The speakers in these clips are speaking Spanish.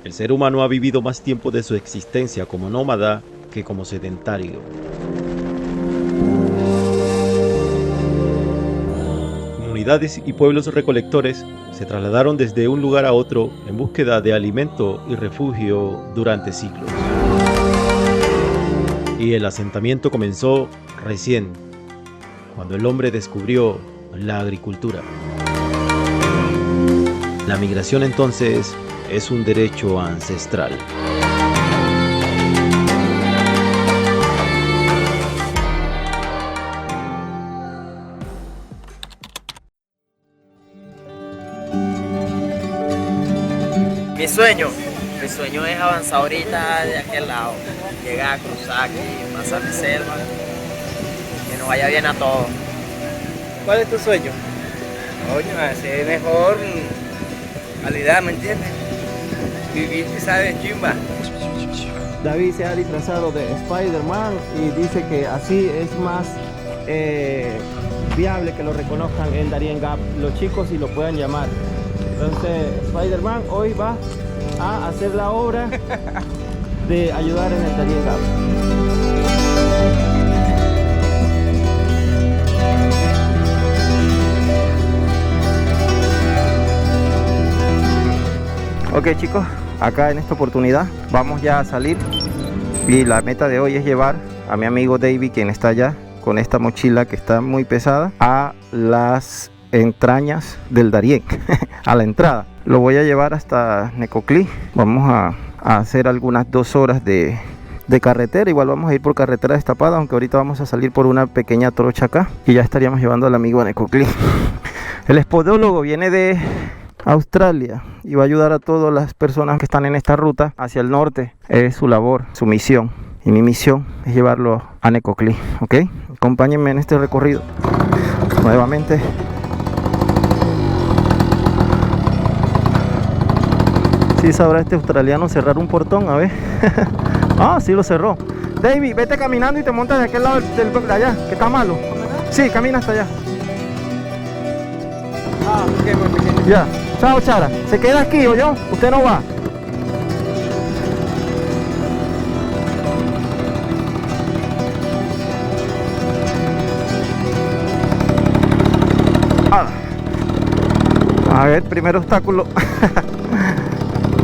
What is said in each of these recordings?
El ser humano ha vivido más tiempo de su existencia como nómada que como sedentario. Comunidades y pueblos recolectores se trasladaron desde un lugar a otro en búsqueda de alimento y refugio durante siglos. Y el asentamiento comenzó recién, cuando el hombre descubrió la agricultura. La migración entonces es un derecho ancestral. Mi sueño es avanzar ahorita de aquel lado, llegar a cruzar aquí, pasar mi selva, que nos vaya bien a todos. ¿Cuál es tu sueño? Coño, hacer mejor calidad, ¿me entiendes? Vivir, ¿sabes? Chimba. David se ha disfrazado de Spider-Man y dice que así es más viable que lo reconozcan en Darien Gap los chicos y lo puedan llamar. Entonces Spider-Man hoy va a hacer la obra de ayudar en el Darien Gap. Ok chicos, acá en esta oportunidad vamos ya a salir y la meta de hoy es llevar a mi amigo David, quien está allá con esta mochila que está muy pesada, a las entrañas del Darién, a la entrada. Lo voy a llevar hasta Necoclí. Vamos a hacer algunas 2 horas de carretera. Igual vamos a ir por carretera destapada, aunque ahorita vamos a salir por una pequeña trocha acá y ya estaríamos llevando al amigo a Necoclí. El espodólogo viene de Australia y va a ayudar a todas las personas que están en esta ruta hacia el norte. Es su labor, su misión, y mi misión es llevarlo a Necoclí. Ok, acompáñenme en este recorrido nuevamente. Si sabrá este australiano cerrar un portón, a ver. Ah, sí lo cerró. David, vete caminando y te montas de aquel lado de allá, que está malo. Sí, camina hasta allá. Ah, qué buen pequeño. Ya, chao Chara, se queda aquí o yo, usted no va. Ah. A ver, primer obstáculo.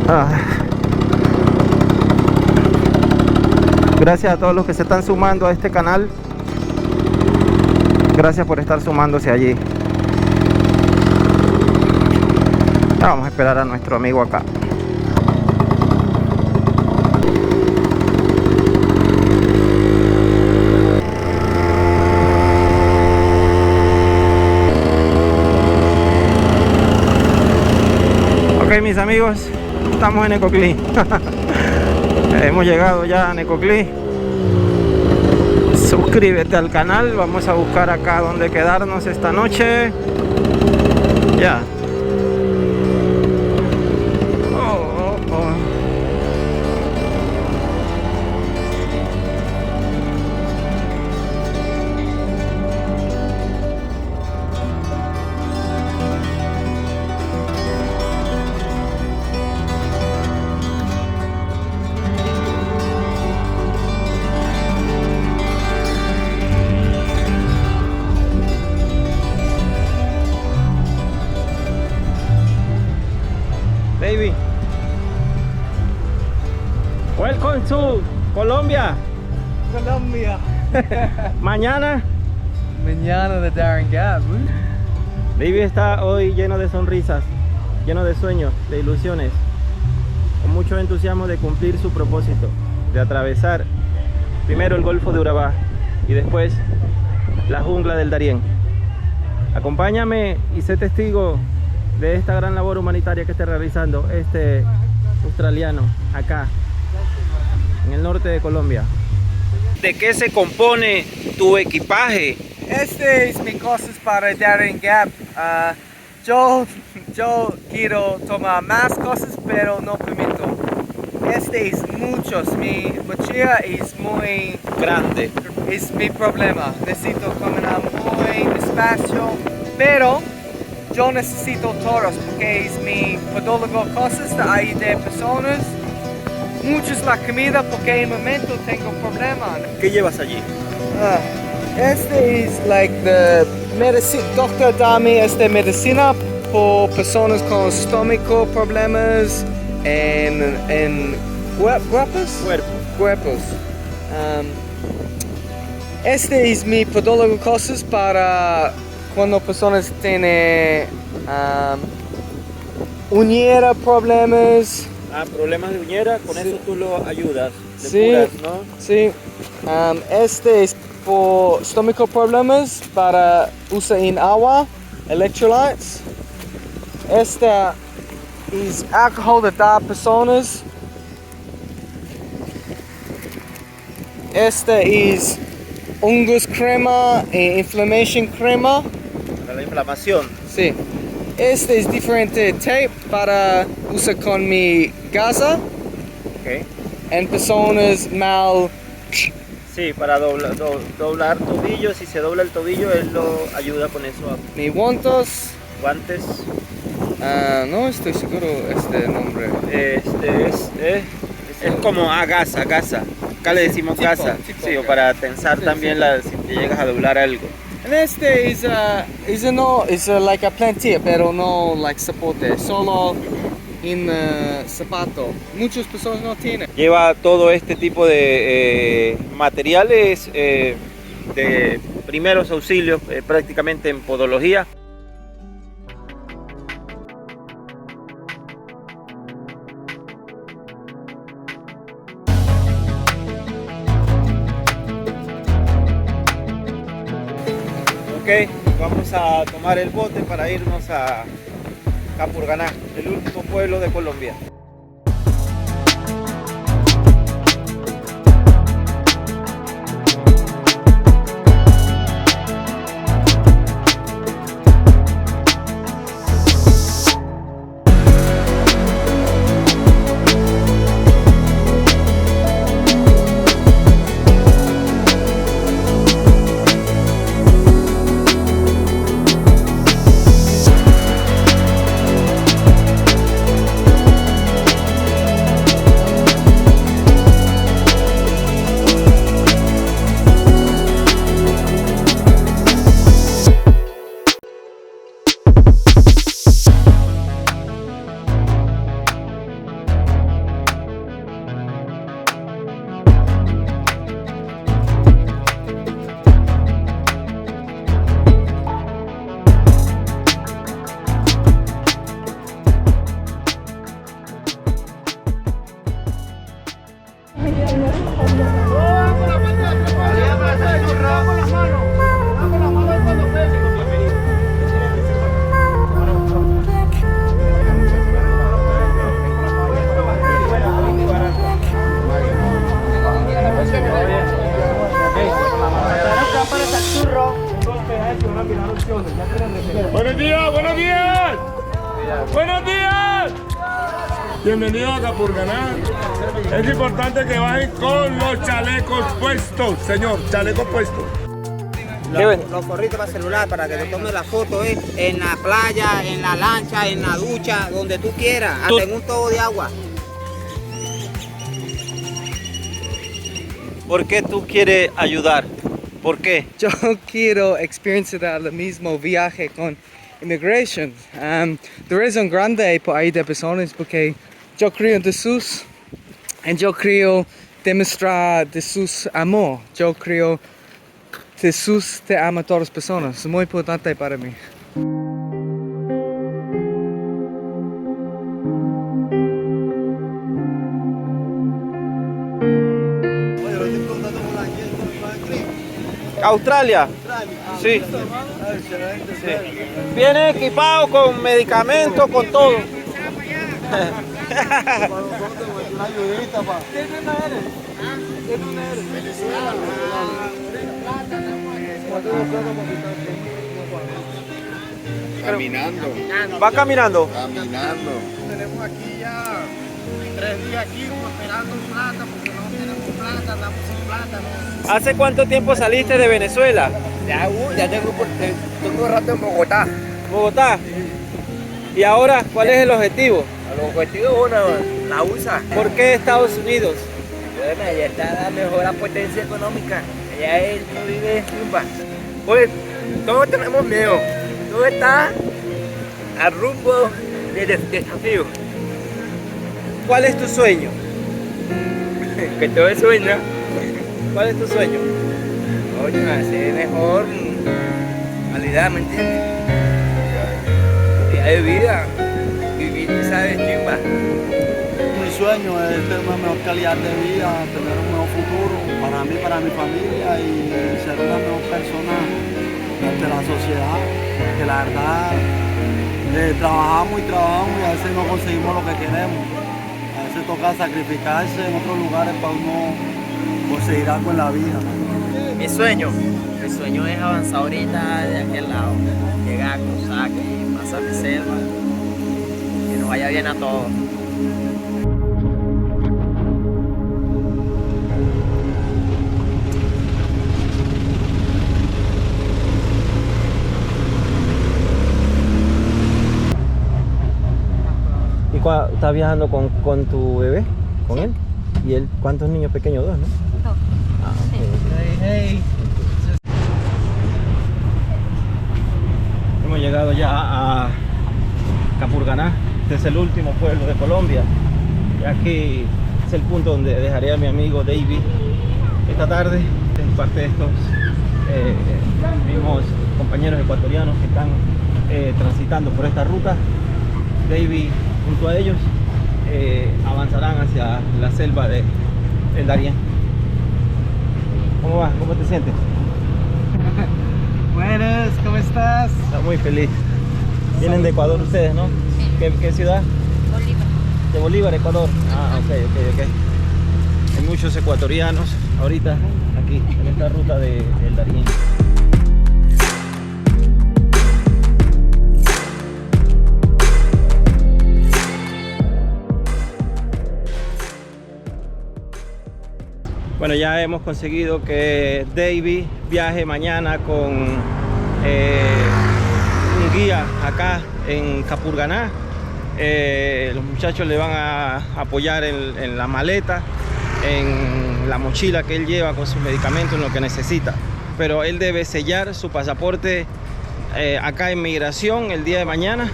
Ah. Gracias a todos los que se están sumando a este canal. Gracias por estar sumándose allí. Vamos a esperar a nuestro amigo acá. Ok, mis amigos, estamos en Necoclí. Hemos llegado ya a Necoclí. Suscríbete al canal. Vamos a buscar acá donde quedarnos esta noche. Ya. Baby, welcome to Colombia. Colombia. Mañana Mañana de Darien Gap. Baby está hoy lleno de sonrisas, lleno de sueños, de ilusiones, con mucho entusiasmo de cumplir su propósito, de atravesar primero el Golfo de Urabá y después la jungla del Darién. Acompáñame y sé testigo de esta gran labor humanitaria que está realizando este australiano acá en el norte de Colombia. ¿De qué se compone tu equipaje? Este es mi cosas para Darien Gap. Yo quiero tomar más cosas, pero no permito. Este es muchos. Mi mochila es muy Grande. Es mi problema. Necesito caminar muy despacio, pero yo necesito todos porque es mi podólogo cosas de ayudar de personas. Muchos la comida porque en el momento tengo problemas. ¿Qué llevas allí? Este es like the medicina. Doctor dame esta medicina por personas con estómago, problemas en cuerpos. Este es mi podólogo cosas para cuando personas tienen uñera, problemas. Problemas de uñera, con Sí. eso tú lo ayudas. Le Sí. curas, ¿no? Sí. Este es por estómago problemas para usar en agua, electrolytes. Esta es alcohol de dar personas. Esta es hongos crema e inflammation crema. Para la inflamación. Sí. Este es diferente tape para usar con mi gasa Okay. en personas mal. Sí, para doblar tobillos. Si se dobla el tobillo, él lo ayuda con eso. Mi guantes. Guantes. No estoy seguro este nombre. Es como gasa. Acá le decimos Tipo, gasa. tipo. Sí, o para tensar también si te llegas a doblar algo. And este es like a plantilla, pero no like soporte, solo en zapato. Muchas personas no tienen. Lleva todo este tipo de materiales de primeros auxilios, prácticamente en podología. Ok, vamos a tomar el bote para irnos a Capurganá, el último pueblo de Colombia. Buenos días, buenos días. Buenos días. Bienvenido a Capurganá. Es importante que bajen con los chalecos puestos, señor, chalecos puestos. Los forritos para celular, para que te tomes la foto en la playa, en la lancha, en la ducha, donde tú quieras, hasta en un tubo de agua. ¿Por qué tú quieres ayudar? ¿Por qué? Yo quiero experimentar el mismo viaje con immigration. La razón grande por ayudar a personas porque yo creo en Jesús y yo creo demostrar Jesús amor. Yo creo Jesús te ama a todas las personas. Es muy importante para mí. Australia. Sí. Viene equipado con medicamentos, con todo. Caminando, Va caminando. caminando. Tenemos aquí ya 3 días aquí esperando plata porque no tenemos plata, andamos sin plata. ¿Hace cuánto tiempo saliste de Venezuela? Ya tengo rato en Bogotá. Bogotá. ¿Y ahora cuál es el objetivo? El objetivo es uno, la USA. ¿Por qué Estados Unidos? Bueno, allá está la mejor potencia económica. Allá no vive chimba. Pues todos tenemos miedo. Todo está al rumbo de desafío. ¿Cuál es tu sueño? Que todo es sueño. ¿Cuál es tu sueño? Oye, hacer mejor calidad, ¿me entiendes? Calidad de vida. Vivir, ¿sabes, chimba? Mi sueño es tener una mejor calidad de vida, tener un mejor futuro para mí, para mi familia y ser una mejor persona ante la sociedad. Que la verdad trabajamos y a veces no conseguimos lo que queremos. A veces toca sacrificarse en otros lugares para uno conseguir algo en la vida. Mi sueño es avanzar ahorita de aquel lado, llegar a cruzar aquí, pasar mi selva, que nos vaya bien a todos. ¿Y estás viajando con tu bebé? ¿Con él? ¿Y él cuántos niños pequeños? Dos, ¿no? Dos. Ah, ok. Hey. Hemos llegado ya a Capurganá. Este es el último pueblo de Colombia. Y aquí es el punto donde dejaré a mi amigo David esta tarde. Es parte de estos mismos compañeros ecuatorianos que están transitando por esta ruta. David junto a ellos avanzarán hacia la selva del Darién. ¿Cómo vas? ¿Cómo te sientes? Buenas, ¿cómo estás? Está muy feliz. Vienen de Ecuador ustedes, ¿no? Sí. ¿Qué ciudad? Bolívar. De Bolívar, Ecuador. Ah, ok. Hay muchos ecuatorianos ahorita aquí en esta ruta del Darién. Bueno, ya hemos conseguido que David viaje mañana con un guía acá en Capurganá. Los muchachos le van a apoyar en la maleta, en la mochila que él lleva con sus medicamentos, en lo que necesita. Pero él debe sellar su pasaporte acá en migración el día de mañana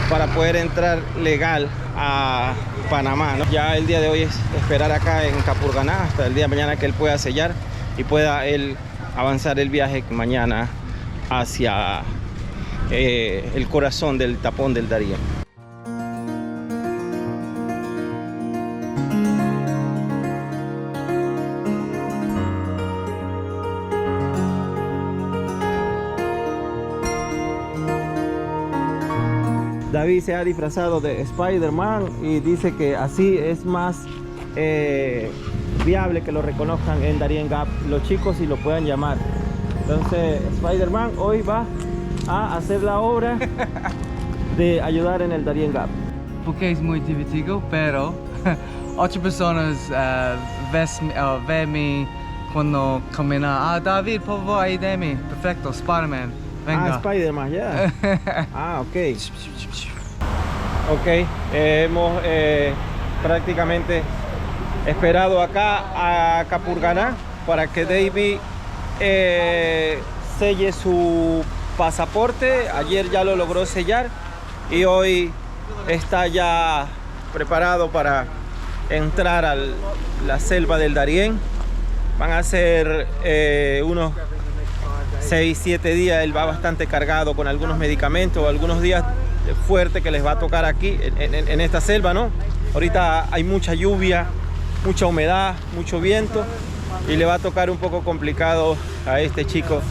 para poder entrar legal a Panamá, ¿no? Ya el día de hoy es esperar acá en Capurganá hasta el día de mañana que él pueda sellar y pueda él avanzar el viaje mañana hacia el corazón del tapón del Darién. David se ha disfrazado de Spider-Man y dice que así es más viable que lo reconozcan en Darien Gap los chicos y lo puedan llamar. Entonces Spider-Man hoy va a hacer la obra de ayudar en el Darien Gap. Porque es muy divertido, pero 8 personas ven cuando camina. Ah, David, por favor, ayúdame. Perfecto, Spider-Man. Venga. Ah, Spider-Man, ya. Ah, ok. Ok, hemos prácticamente esperado acá a Capurganá para que David selle su pasaporte. Ayer ya lo logró sellar y hoy está ya preparado para entrar a la selva del Darién. Van a ser unos 6-7 días. Él va bastante cargado con algunos medicamentos, algunos días fuertes que les va a tocar aquí en esta selva, ¿no? Ahorita hay mucha lluvia, mucha humedad, mucho viento y le va a tocar un poco complicado a este chico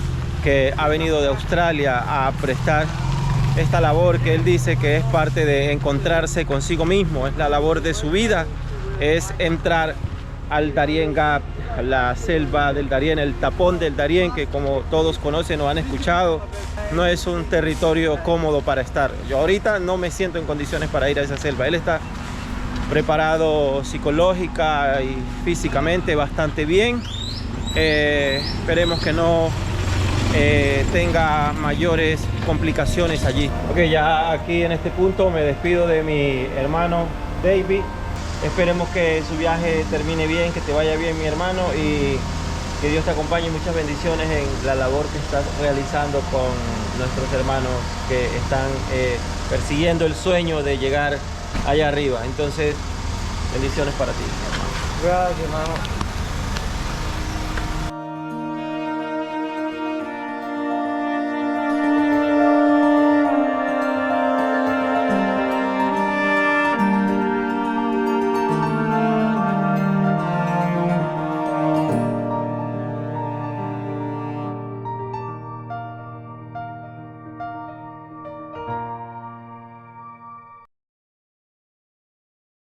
que ha venido de Australia a prestar esta labor que él dice que es parte de encontrarse consigo mismo, es la labor de su vida, es entrar al Darien Gap, la selva del Darién, el tapón del Darién, que como todos conocen o han escuchado, no es un territorio cómodo para estar. Yo ahorita no me siento en condiciones para ir a esa selva. Él está preparado psicológica y físicamente bastante bien. Esperemos que no tenga mayores complicaciones allí. Ok, ya aquí en este punto me despido de mi hermano David. Esperemos que su viaje termine bien, que te vaya bien, mi hermano, y que Dios te acompañe. Muchas bendiciones en la labor que estás realizando con nuestros hermanos que están persiguiendo el sueño de llegar allá arriba. Entonces, bendiciones para ti, hermano. Gracias, hermano.